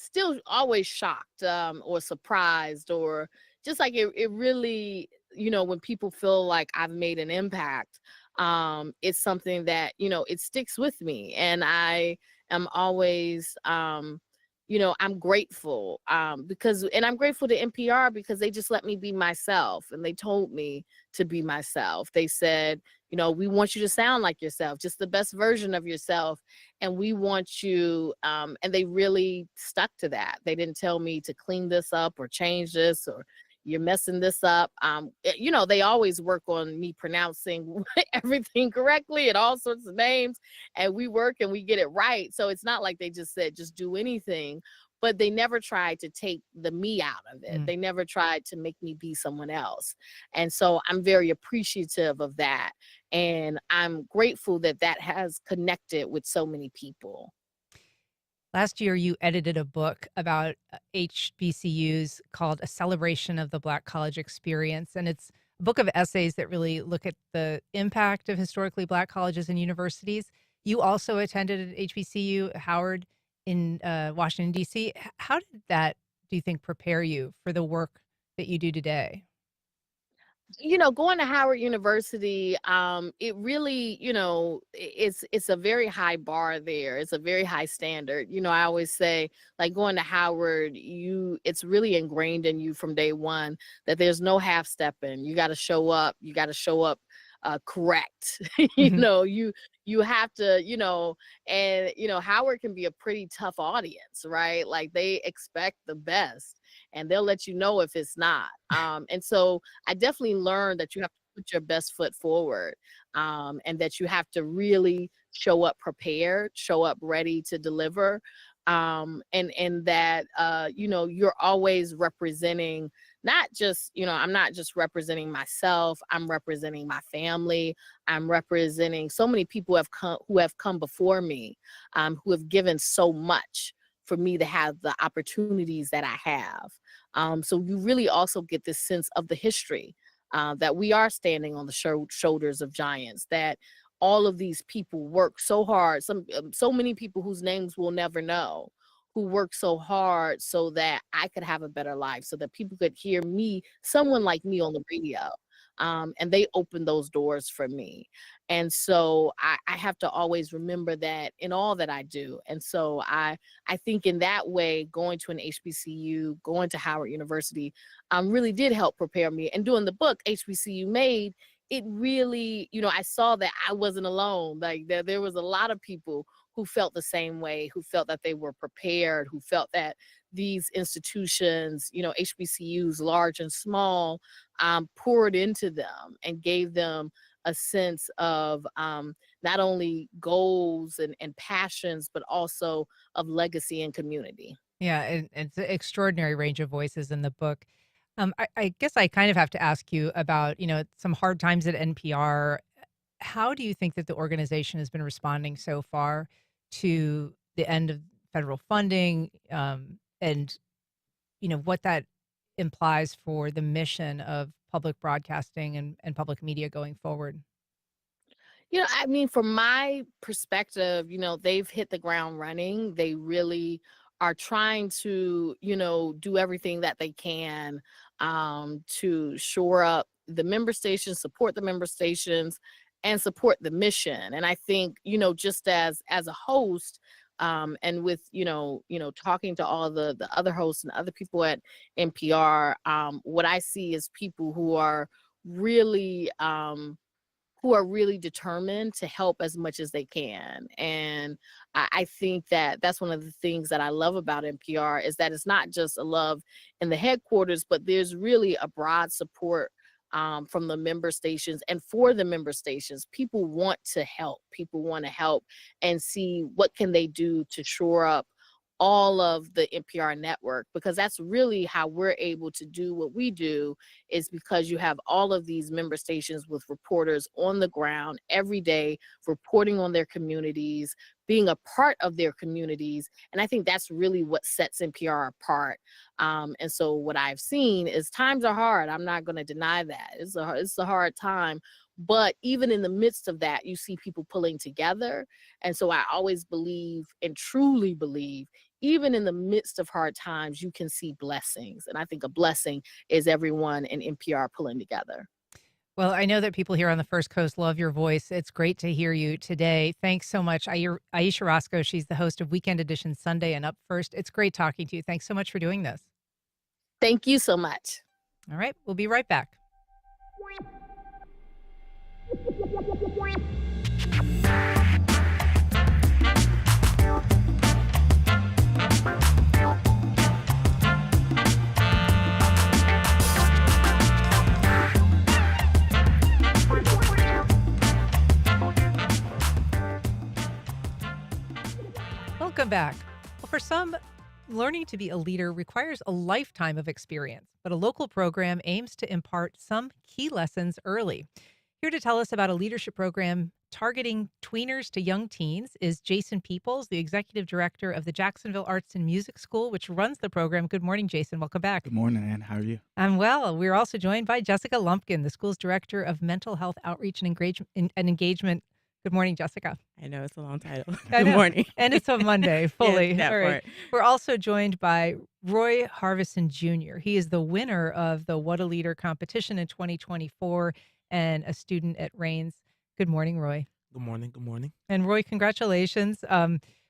shocked, or surprised, or just like it really, when people feel like I've made an impact, it's something that, it sticks with me. And I am always, I'm grateful, and I'm grateful to NPR because they just let me be myself, and they told me to be myself. They said, we want you to sound like yourself, just the best version of yourself. And we want you, and they really stuck to that. They didn't tell me to clean this up or change this or you're messing this up. They always work on me pronouncing everything correctly and all sorts of names. And we work and we get it right. So it's not like they just said, just do anything. But they never tried to take the me out of it. They never tried to make me be someone else. And so I'm very appreciative of that. And I'm grateful that that has connected with so many people. Last year, you edited a book about HBCUs called A Celebration of the Black College Experience. And it's a book of essays that really look at the impact of historically Black colleges and universities. You also attended HBCU Howard in Washington, D.C. How did that, do you think, prepare you for the work that you do today? Going to Howard University, it really, it's a very high bar there. It's a very high standard. I always say, like, going to Howard, it's really ingrained in you from day one that there's no half stepping. You got to show up. You got to show up correct. You have to, and Howard can be a pretty tough audience, right? Like, they expect the best and they'll let you know if it's not. And so I definitely learned that you have to put your best foot forward, and that you have to really show up prepared, show up ready to deliver. And that, you're always representing not just, I'm not just representing myself, I'm representing my family. I'm representing so many people who have come before me, who have given so much for me to have the opportunities that I have. So you really also get this sense of the history, that we are standing on the shoulders of giants, that all of these people work so hard, so many people whose names we'll never know, who worked so hard so that I could have a better life, so that people could hear me, someone like me, on the radio. And they opened those doors for me. And so I have to always remember that in all that I do. And so I think in that way, going to an HBCU, going to Howard University, really did help prepare me. And doing the book, HBCU Made, it really, I saw that I wasn't alone. Like, there was a lot of people who felt the same way, who felt that they were prepared, who felt that these institutions, HBCUs, large and small, poured into them and gave them a sense of, not only goals and passions, but also of legacy and community. Yeah, and it's an extraordinary range of voices in the book. I guess I kind of have to ask you about, some hard times at NPR. How do you think that the organization has been responding so far to the end of federal funding, and, what that implies for the mission of public broadcasting and public media going forward? I mean, from my perspective, they've hit the ground running. They really are trying to, do everything that they can, to shore up the member stations, support the member stations, and support the mission. And I think, just as a host, and with, talking to all the other hosts and other people at NPR, what I see is people who are really, determined to help as much as they can. And I think that that's one of the things that I love about NPR, is that it's not just a love in the headquarters, but there's really a broad support, from the member stations and for the member stations. People want to help. People want to help and see what can they do to shore up all of the NPR network, because that's really how we're able to do what we do, is because you have all of these member stations with reporters on the ground every day, reporting on their communities, being a part of their communities. And I think that's really what sets NPR apart. And so what I've seen is times are hard. I'm not going to deny that. It's a hard time. But even in the midst of that, you see people pulling together. And so I always believe and truly believe, even in the midst of hard times, you can see blessings. And I think a blessing is everyone in NPR pulling together. Well, I know that people here on the First Coast love your voice. It's great to hear you today. Thanks so much. Ayesha Rascoe, she's the host of Weekend Edition Sunday and Up First. It's great talking to you. Thanks so much for doing this. Thank you so much. All right, we'll be right back. Welcome back. Well, for some, learning to be a leader requires a lifetime of experience, but a local program aims to impart some key lessons early. Here to tell us about a leadership program targeting tweeners to young teens is Jason Peoples, the executive director of the Jacksonville Arts and Music School, which runs the program. Good morning, Jason. Welcome back. Good morning, Ann. How are you? I'm well. We're also joined by Jessica Lumpkin, the school's director of mental health outreach and engagement. Good morning, Jessica. I know it's a long title. I Good know. morning. And it's a Monday, fully. Yes, that All right. part. We're also joined by Roy Harvison Jr. He is the winner of the What a Leader competition in 2024 and a student at Rains. Good morning, Roy. Good morning. Good morning. And Roy, congratulations.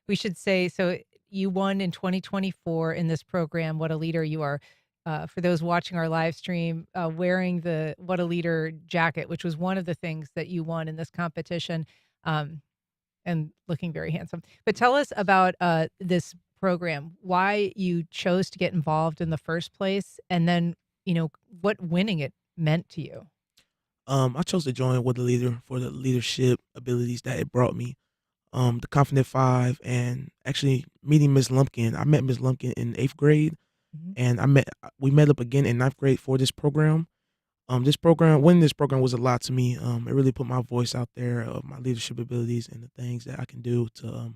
We should say, so you won in 2024 in this program, What a Leader. You are, for those watching our live stream, wearing the What a Leader jacket, which was one of the things that you won in this competition, and looking very handsome. But tell us about this program, why you chose to get involved in the first place, and then, what winning it meant to you. I chose to join with the leader for the leadership abilities that it brought me. The Confident Five, and actually meeting Ms. Lumpkin. I met Ms. Lumpkin in 8th grade, and we met up again in 9th grade for this program. Winning this program was a lot to me. It really put my voice out there of my leadership abilities and the things that I can do to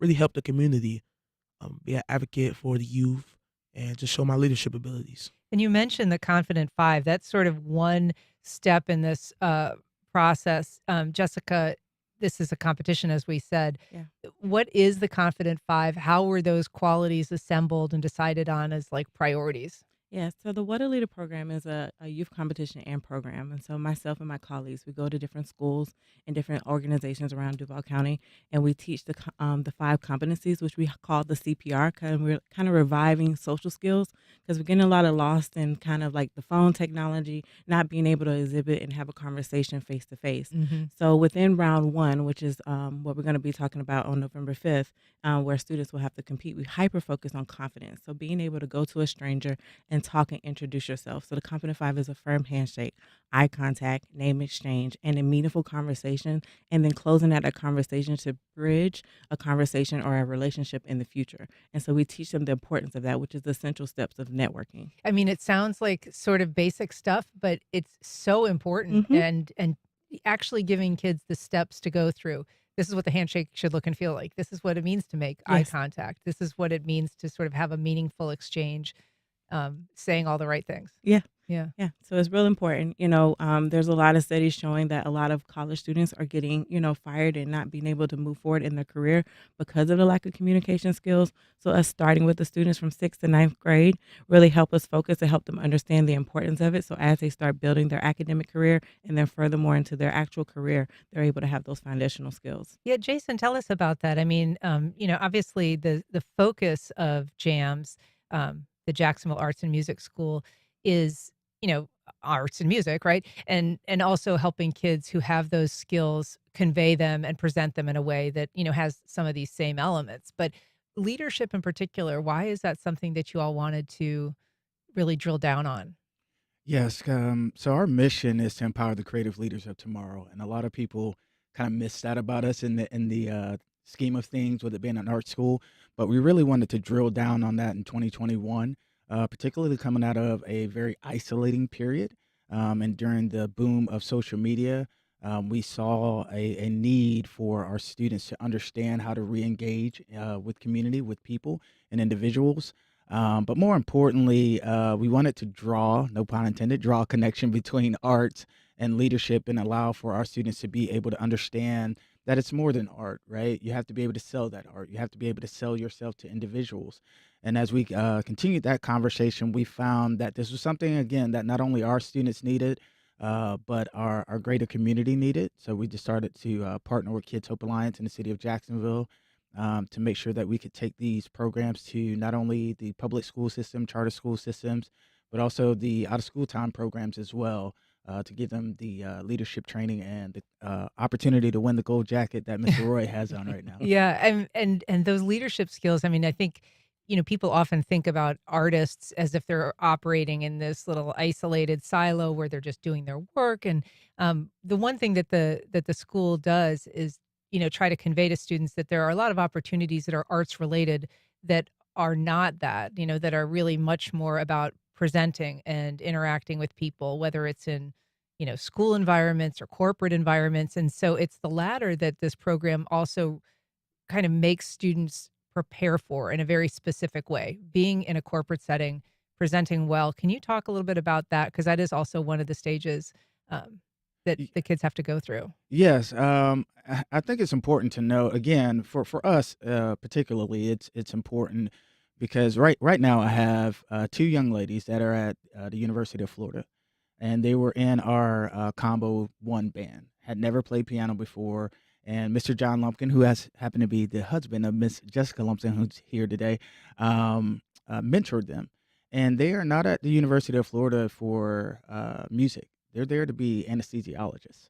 really help the community, be an advocate for the youth, and just show my leadership abilities. And you mentioned the Confident Five. That's sort of one step in this process. Jessica, this is a competition, as we said. Yeah. What is the Confident Five? How were those qualities assembled and decided on as priorities? Yeah, so the What a Leader program is a youth competition and program. And so myself and my colleagues, we go to different schools and different organizations around Duval County, and we teach the 5 competencies, which we call the CPR. We're kind of reviving social skills, because we're getting a lot of lost in kind of like the phone technology, not being able to exhibit and have a conversation face to face. So within round 1, which is what we're going to be talking about on November 5th, where students will have to compete, we hyper focus on confidence. So being able to go to a stranger and talk and introduce yourself. So the Confident Five is a firm handshake, eye contact, name exchange, and a meaningful conversation, and then closing out a conversation to bridge a conversation or a relationship in the future. And so we teach them the importance of that, which is the essential steps of networking. I mean, it sounds like sort of basic stuff, but it's so important, and actually giving kids the steps to go through. This is what the handshake should look and feel like. This is what it means to make eye contact. This is what it means to sort of have a meaningful exchange, saying all the right things. Yeah. Yeah. So it's real important. There's a lot of studies showing that a lot of college students are getting, fired and not being able to move forward in their career because of the lack of communication skills. So us starting with the students from 6th to 9th grade really help us focus and help them understand the importance of it. So as they start building their academic career and then furthermore into their actual career, they're able to have those foundational skills. Yeah, Jason, tell us about that. I mean, obviously the focus of JAMS, the Jacksonville Arts and Music School, is arts and music, right? And also helping kids who have those skills convey them and present them in a way that, has some of these same elements. But leadership in particular, why is that something that you all wanted to really drill down on? Yes. So our mission is to empower the creative leaders of tomorrow, and a lot of people kind of miss that about us in the scheme of things with it being an art school, but we really wanted to drill down on that in 2021, particularly coming out of a very isolating period. And during the boom of social media, we saw a need for our students to understand how to re-engage with community, with people and individuals. But more importantly, we wanted to draw, no pun intended, draw a connection between arts and leadership and allow for our students to be able to understand that it's more than art, right? You have to be able to sell that art. You have to be able to sell yourself to individuals. And as we continued that conversation, we found that this was something, again, that not only our students needed, but our greater community needed. So we just started to partner with Kids Hope Alliance in the city of Jacksonville to make sure that we could take these programs to not only the public school system, charter school systems, but also the out of school time programs as well, to give them the leadership training and the opportunity to win the gold jacket that Mr. Roy has on right now. Yeah, and those leadership skills, I mean, I think, people often think about artists as if they're operating in this little isolated silo where they're just doing their work. And the one thing that the school does is, try to convey to students that there are a lot of opportunities that are arts related that are not that, that are really much more about presenting and interacting with people, whether it's in, school environments or corporate environments. And so it's the latter that this program also kind of makes students prepare for in a very specific way, being in a corporate setting, presenting well. Can you talk a little bit about that? Because that is also one of the stages that the kids have to go through. Yes, I think it's important to know, again, for us particularly, it's important because right now I have two young ladies that are at the University of Florida, and they were in our Combo One band. Had never played piano before, and Mr. John Lumpkin, who has happened to be the husband of Miss Jessica Lumpkin, who's here today, mentored them. And they are not at the University of Florida for music. They're there to be anesthesiologists,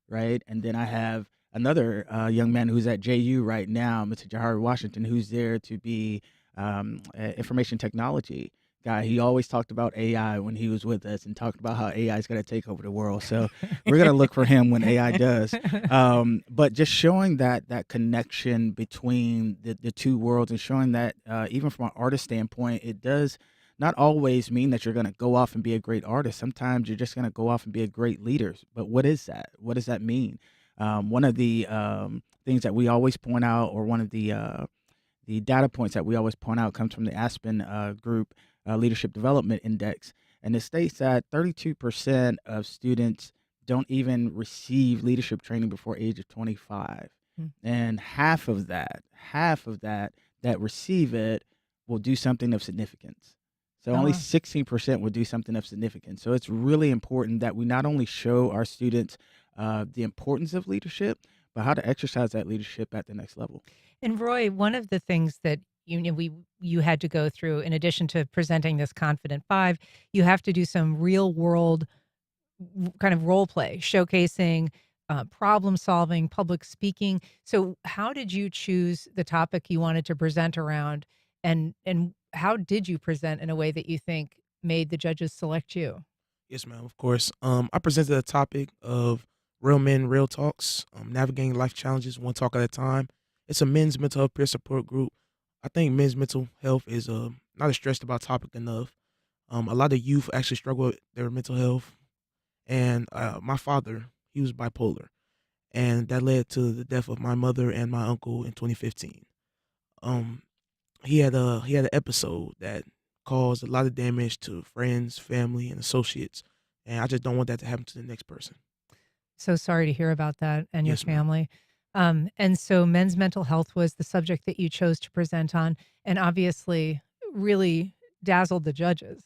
right? And then I have another young man who's at JU right now, Mr. Jahari Washington, who's there to be information technology guy. He always talked about AI when he was with us and talked about how AI is going to take over the world. So we're going to look for him when AI does. But just showing that connection between the two worlds and showing that even from an artist standpoint, it does not always mean that you're going to go off and be a great artist. Sometimes you're just going to go off and be a great leader. But what is that? What does that mean? One of the things that we always point out, or one of the data points that we always point out, comes from the Aspen Group Leadership Development Index. And it states that 32% of students don't even receive leadership training before age of 25. And half of that that receive it will do something of significance. So only 16% will do something of significance. So it's really important that we not only show our students the importance of leadership, but how to exercise that leadership at the next level. And Roy, one of the things that you had to go through, in addition to presenting this Confident Five, you have to do some real world kind of role play, showcasing problem solving, public speaking. So how did you choose the topic you wanted to present around, and how did you present in a way that you think made the judges select you? Yes, ma'am. Of course. I presented a topic of real men, real talks, navigating life challenges one talk at a time. It's a men's mental health peer support group. I think men's mental health is not a stressed about topic enough. A lot of youth actually struggle with their mental health. And my father, he was bipolar. And that led to the death of my mother and my uncle in 2015. He had an episode that caused a lot of damage to friends, family, and associates. And I just don't want that to happen to the next person. So sorry to hear about that and your Yes, ma'am. family. And so men's mental health was the subject that you chose to present on, and obviously really dazzled the judges.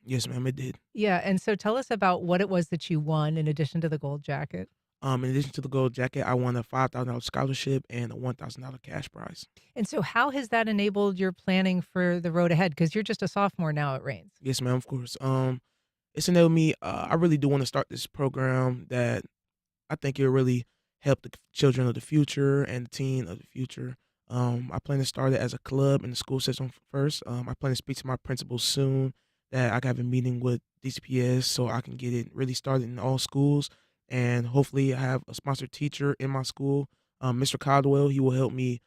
Yes, ma'am, it did. Yeah, and so tell us about what it was that you won in addition to the gold jacket. In addition to the gold jacket, I won a $5,000 scholarship and a $1,000 cash prize. And so how has that enabled your planning for the road ahead? Because you're just a sophomore now at Rains. Yes, ma'am, of course. It's enabled me. I really do want to start this program that I think it'll really help the children of the future and the teen of the future. I plan to start it as a club in the school system first. I plan to speak to my principal soon that I can have a meeting with DCPS so I can get it really started in all schools. And hopefully I have a sponsored teacher in my school Mr. Caldwell, he will help me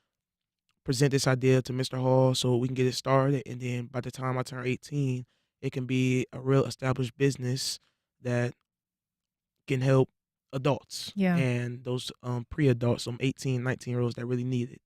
present this idea to Mr. Hall so we can get it started. And then by the time I turn 18, it can be a real established business that can help adults Yeah. and those pre-adults, some 18, 19-year-olds that really need it.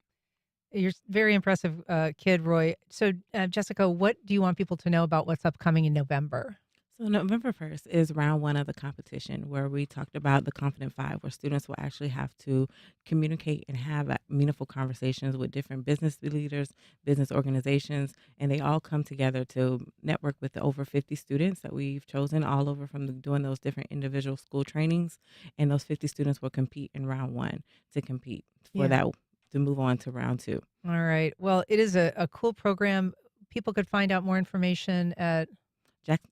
You're very impressive kid, Roy. So, Jessica, what do you want people to know about what's upcoming in November? So November 1st is round one of the competition where we talked about the Confident Five, where students will actually have to communicate and have meaningful conversations with different business leaders, business organizations, and they all come together to network with the over 50 students that we've chosen all over from doing those different individual school trainings. And those 50 students will compete in round one to compete for Yeah. that to move on to round two. All right. Well, it is a cool program. People could find out more information at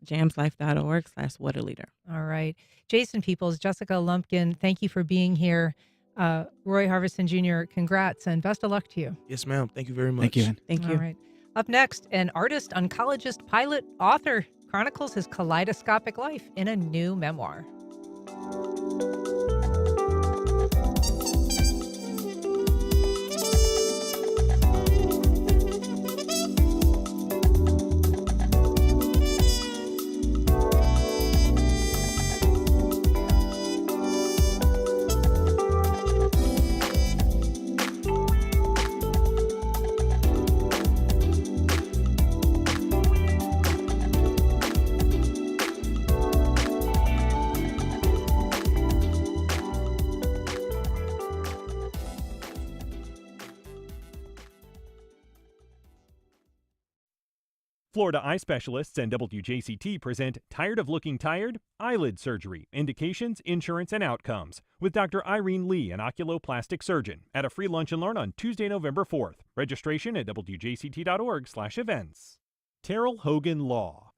jamslife.org/waterleader. All right. Jason Peoples, Jessica Lumpkin, thank you for being here. Roy Harvison Jr., congrats and best of luck to you. Yes, ma'am. Thank you very much. Thank you. Thank you. All right. Up next, an artist, oncologist, pilot, author chronicles his kaleidoscopic life in a new memoir. Florida eye specialists and WJCT present Tired of Looking Tired? Eyelid Surgery, Indications, Insurance, and Outcomes with Dr. Irene Lee, an oculoplastic surgeon, at a free lunch and learn on Tuesday, November 4th. Registration at WJCT.org/events. Terrell Hogan Law.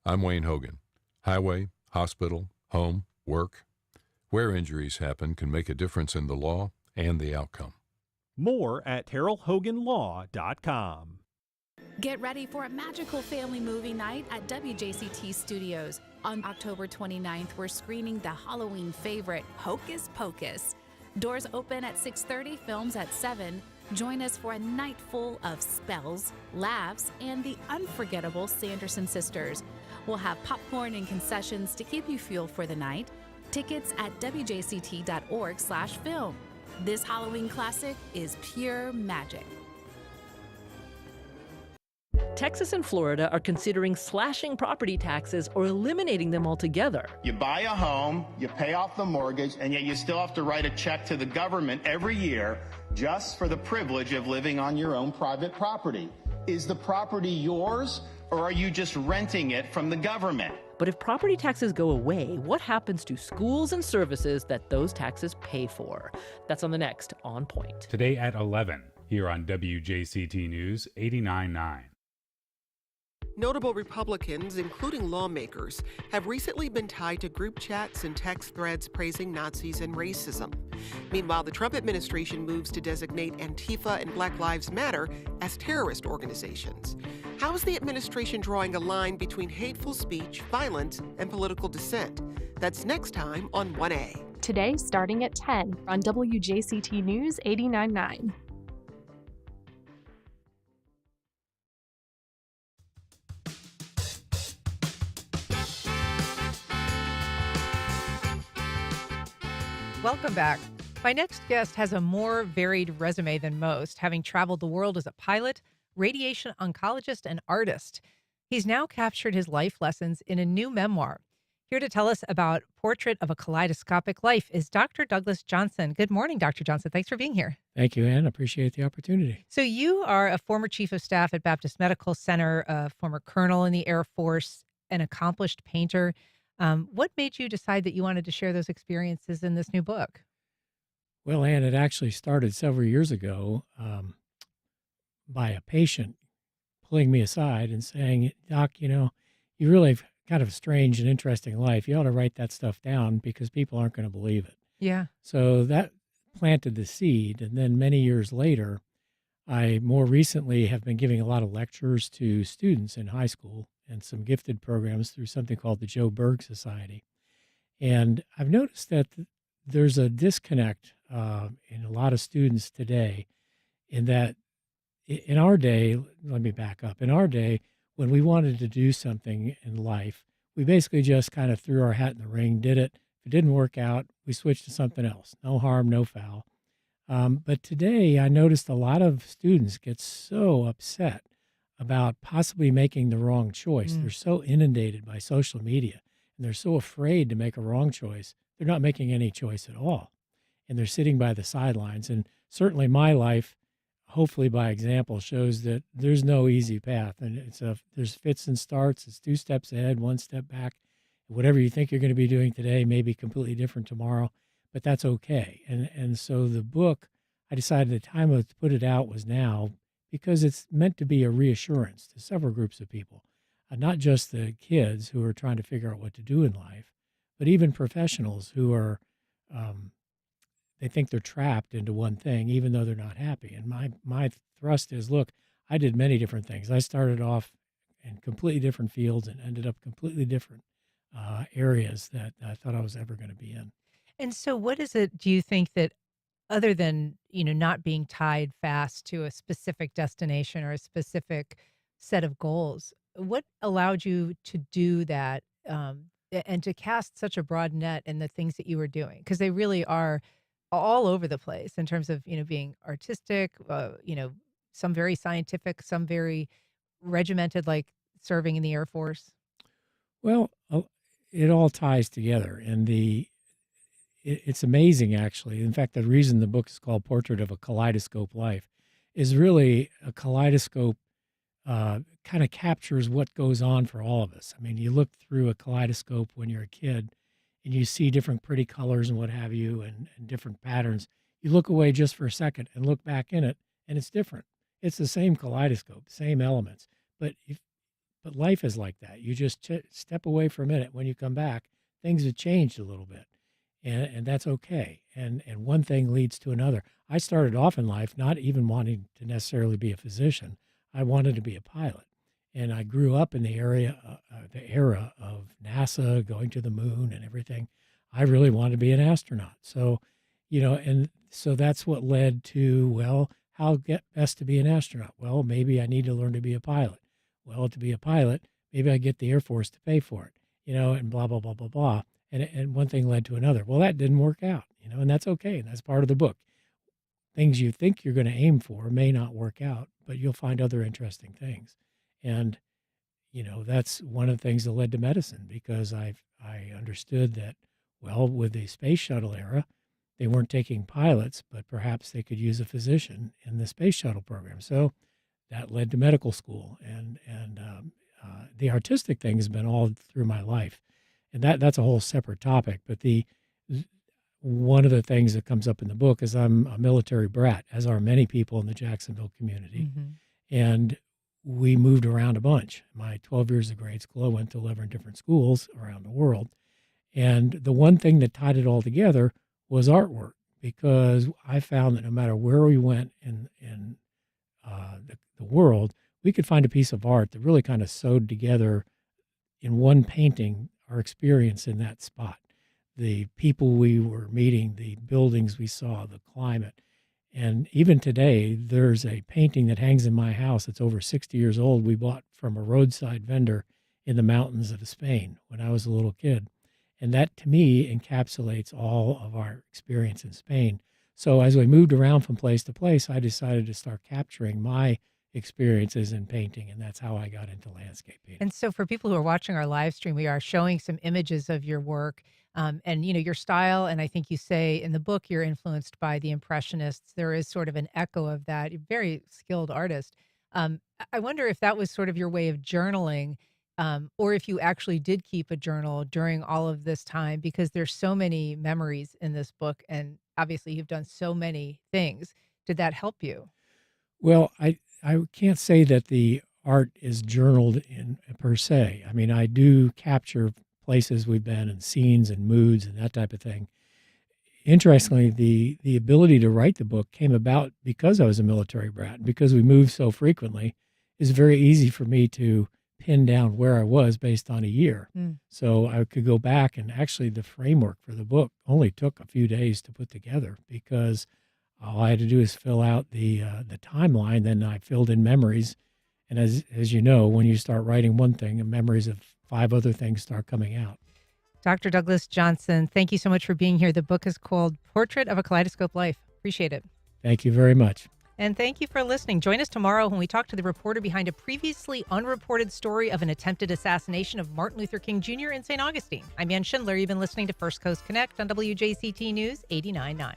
I'm Wayne Hogan. Highway, hospital, home, work. Where injuries happen can make a difference in the law and the outcome. More at TerrellHoganLaw.com. Get ready for a magical family movie night at WJCT Studios. On October 29th, we're screening the Halloween favorite, Hocus Pocus. Doors open at 6:30, films at 7. Join us for a night full of spells, laughs, and the unforgettable Sanderson sisters. We'll have popcorn and concessions to keep you fueled for the night. Tickets at WJCT.org/film. This Halloween classic is pure magic. Texas and Florida are considering slashing property taxes or eliminating them altogether. You buy a home, you pay off the mortgage, and yet you still have to write a check to the government every year just for the privilege of living on your own private property. Is the property yours, or are you just renting it from the government? But if property taxes go away, what happens to schools and services that those taxes pay for? That's on the next On Point. Today at 11, here on WJCT News 89.9. Notable Republicans, including lawmakers, have recently been tied to group chats and text threads praising Nazis and racism. Meanwhile, the Trump administration moves to designate Antifa and Black Lives Matter as terrorist organizations. How is the administration drawing a line between hateful speech, violence, and political dissent? That's next time on 1A. Today, starting at 10 on WJCT News 89.9. Welcome back. My next guest has a more varied resume than most, having traveled the world as a pilot, radiation oncologist, and artist. He's now captured his life lessons in a new memoir. Here to tell us about Portrait of a Kaleidoscopic Life is Dr. Douglas Johnson. Good morning, Dr. Johnson. Thanks for being here. Thank you, Ann. Appreciate the opportunity. So you are a former chief of staff at Baptist Medical Center, a former colonel in the Air Force, an accomplished painter. What made you decide that you wanted to share those experiences in this new book? Well, Ann, it actually started several years ago by a patient pulling me aside and saying, Doc, you really have kind of a strange and interesting life. You ought to write that stuff down because people aren't going to believe it. Yeah. So that planted the seed. And then many years later, I more recently have been giving a lot of lectures to students in high school and some gifted programs through something called the Joe Berg Society. And I've noticed that there's a disconnect in a lot of students today in that in our day, let me back up. In our day, when we wanted to do something in life, we basically just kind of threw our hat in the ring, did it. If it didn't work out, we switched to something else. No harm, no foul. But today, I noticed a lot of students get so upset about possibly making the wrong choice. They're so inundated by social media, and they're so afraid to make a wrong choice. They're not making any choice at all, and they're sitting by the sidelines. And certainly my life, hopefully by example, shows that there's no easy path, and there's fits and starts. It's 2 steps ahead, 1 step back. Whatever you think you're going to be doing today may be completely different tomorrow, but that's okay. And so the book, I decided the time to put it out was now, because it's meant to be a reassurance to several groups of people, not just the kids who are trying to figure out what to do in life, but even professionals who are they think they're trapped into one thing, even though they're not happy. And my thrust is, look, I did many different things. I started off in completely different fields and ended up completely different areas that I thought I was ever going to be in. And so what is it, do you think, that other than, not being tied fast to a specific destination or a specific set of goals, what allowed you to do that, and to cast such a broad net in the things that you were doing? Because they really are all over the place in terms of, being artistic, some very scientific, some very regimented, like serving in the Air Force. Well, it all ties together, and it's amazing, actually. In fact, the reason the book is called Portrait of a Kaleidoscope Life is really a kaleidoscope kind of captures what goes on for all of us. I mean, you look through a kaleidoscope when you're a kid and you see different pretty colors and what have you, and different patterns. You look away just for a second and look back in it, and it's different. It's the same kaleidoscope, same elements, but life is like that. You just step away for a minute. When you come back, things have changed a little bit, and that's okay. And one thing leads to another. I started off in life not even wanting to necessarily be a physician. I wanted to be a pilot, and I grew up in the era of NASA going to the moon and everything. I really wanted to be an astronaut. So, and so that's what led to, well, how get best to be an astronaut? Well, maybe I need to learn to be a pilot. Well, to be a pilot, maybe I get the Air Force to pay for it, and blah, blah, blah, blah, blah. And one thing led to another. Well, that didn't work out, and that's okay. And that's part of the book. Things you think you're going to aim for may not work out, but you'll find other interesting things. And, that's one of the things that led to medicine, because I understood that, well, with the space shuttle era, they weren't taking pilots, but perhaps they could use a physician in the space shuttle program. So that led to medical school, and the artistic thing has been all through my life, and that's a whole separate topic. But one of the things that comes up in the book is I'm a military brat, as are many people in the Jacksonville community, and we moved around a bunch. My 12 years of grade school, I went to 11 different schools around the world, and the one thing that tied it all together was artwork, because I found that no matter where we went in the world, we could find a piece of art that really kind of sewed together in one painting our experience in that spot. The people we were meeting, the buildings we saw, the climate. And even today, there's a painting that hangs in my house that's over 60 years old we bought from a roadside vendor in the mountains of Spain when I was a little kid. And that, to me, encapsulates all of our experience in Spain. So as we moved around from place to place, I decided to start capturing my experiences in painting, and that's how I got into landscape painting. And so for people who are watching our live stream, we are showing some images of your work, and your style. And I think you say in the book you're influenced by the Impressionists. There is sort of an echo of that. You're a very skilled artist. I wonder if that was sort of your way of journaling, or if you actually did keep a journal during all of this time, because there's so many memories in this book, and obviously you've done so many things. Did that help you? Well, I can't say that the art is journaled in per se. I mean, I do capture places we've been and scenes and moods and that type of thing. Interestingly, the ability to write the book came about because I was a military brat. Because we moved so frequently, it's very easy for me to pin down where I was based on a year. Mm. So I could go back, and actually the framework for the book only took a few days to put together because all I had to do is fill out the timeline. Then I filled in memories. And as you know, when you start writing one thing, and memories of 5 other things start coming out. Dr. Douglas Johnson, thank you so much for being here. The book is called Portrait of a Kaleidoscope Life. Appreciate it. Thank you very much. And thank you for listening. Join us tomorrow when we talk to the reporter behind a previously unreported story of an attempted assassination of Martin Luther King Jr. in St. Augustine. I'm Ann Schindler. You've been listening to First Coast Connect on WJCT News 89.9.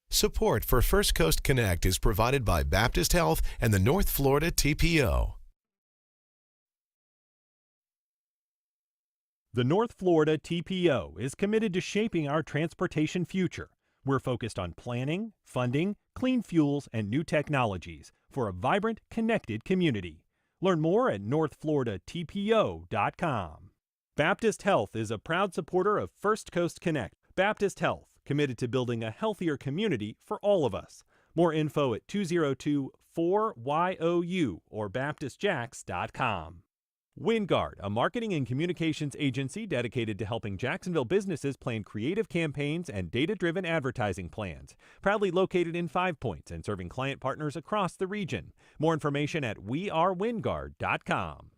Support for First Coast Connect is provided by Baptist Health and the North Florida TPO. The North Florida TPO is committed to shaping our transportation future. We're focused on planning, funding, clean fuels, and new technologies for a vibrant, connected community. Learn more at northfloridatpo.com. Baptist Health is a proud supporter of First Coast Connect. Baptist Health, committed to building a healthier community for all of us. More info at 202-4YOU or baptistjacks.com. WinGuard, a marketing and communications agency dedicated to helping Jacksonville businesses plan creative campaigns and data-driven advertising plans. Proudly located in 5 Points and serving client partners across the region. More information at wearewingard.com.